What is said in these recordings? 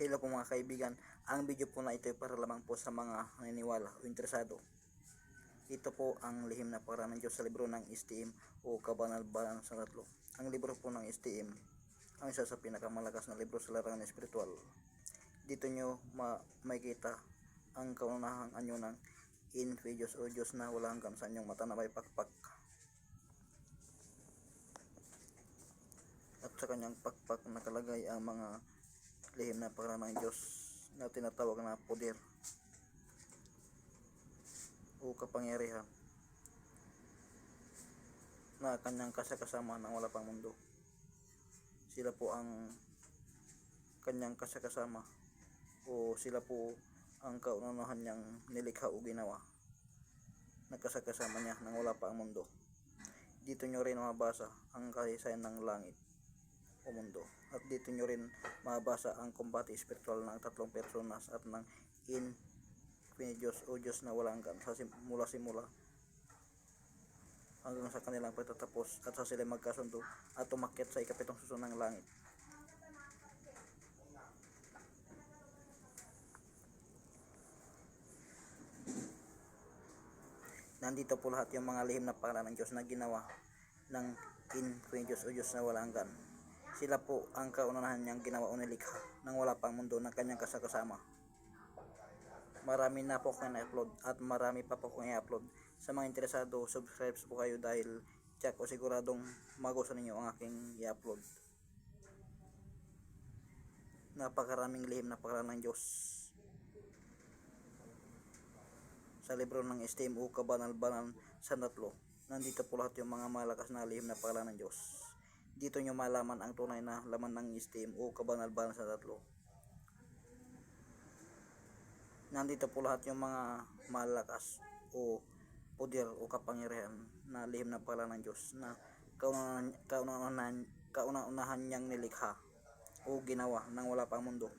Hello po mga kaibigan, ang video po na ito ay para lamang po sa mga naniniwala o interesado. Ito po ang lihim na paraan ng Diyos sa libro ng STM o Kabanal-Banal sa Tatlo. Ang libro po ng STM ang isa sa pinakamalakas na libro sa larangan espiritual. Dito nyo makikita ang kaunahang anyo ng Diyos o Diyos na wala hanggan sa inyong mata na may pakpak. At sa kanyang pakpak nakalagay ang mga lihim na pangalan ng Diyos na tinatawag na poder o kapangyarihan na kanyang kasakasama ng wala pang mundo. Sila po ang kanyang kasakasama o sila po ang kaunahan niyang nilikha o ginawa na kasakasama niya ng wala pa ang mundo. Dito nyo rin mabasa ang kasaysayan ng langit o mundo. At dito nyo rin mabasa ang kumbate espiritual ng tatlong personas at ng Diyos o Diyos na walang hanggan mula simula hanggang sa kanilang pagtatapos at sa sila magkasundo at umakyat sa ikapitong suso ng langit. Nandito po lahat yung mga lihim na pangalan ng Diyos na ginawa ng Diyos o Diyos na walang hanggan. Sila po ang kaunahan niyang ginawa o nilikha ng wala pang mundo ng kanyang kasakasama. Marami na po akong i-upload at marami pa po akong i-upload. Sa mga interesado, subscribe po kayo dahil check o siguradong magustuhan ninyo ang aking i-upload. Napakaraming lihim na pangalan ng Diyos sa libro ng STM o Kabanal-Banal sa Tatlo. Nandito po lahat yung mga malakas na lihim na pangalan ng Diyos. Dito nyo malaman ang tunay na laman ng STM o Kabanal-Banal sa Tatlo. Nandito po lahat yung mga malakas o poder o kapangyarihan na lihim na pangalan ng Diyos na kaunahan niyang nilikha o ginawa ng wala pang mundo.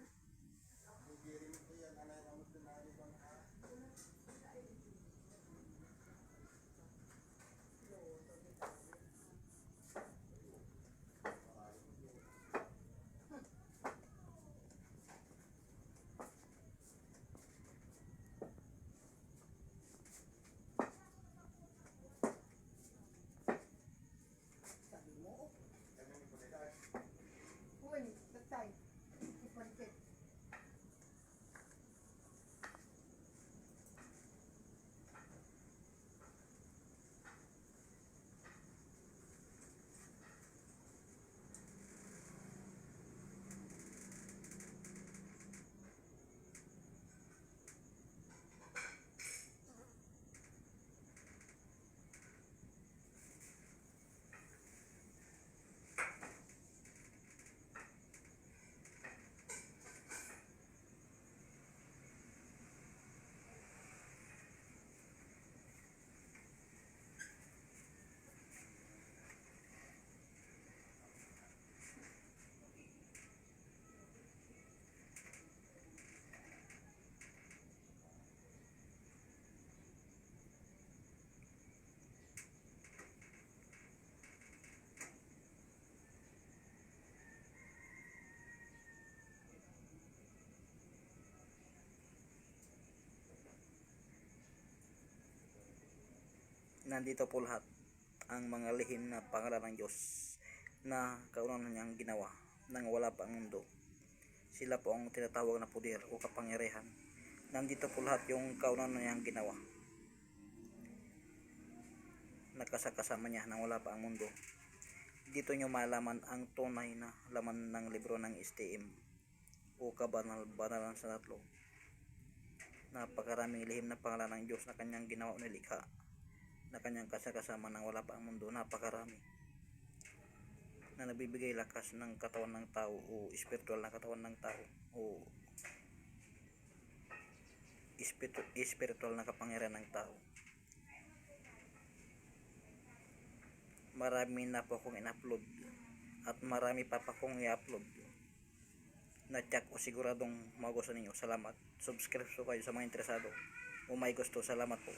Nandito po lahat ang mga lihim na pangalan ng Diyos na kaunahan niyang ginawa ng wala pang mundo. Sila po ang tinatawag na poder o kapangyarihan. Nandito po lahat yung kaunahan niyang ginawa na kasakasama niya ng wala pa ang mundo. Dito nyo malaman ang tunay na laman ng libro ng STM o Kabanal-Banalan sa Tatlo. Napakaraming lihim na pangalan ng Diyos na kanyang ginawa o nilikha na kanyang kasakasama ng wala pa ang mundo. Napakarami na nagbibigay lakas ng katawan ng tao o espiritual na katawan ng tao o espiritual na kapangyarihan ng tao. Marami na po akong in-upload at marami pa akong i-upload na check o siguradong magustuhan ninyo. Salamat. Subscribe po kayo sa mga interesado o may gusto. Salamat po.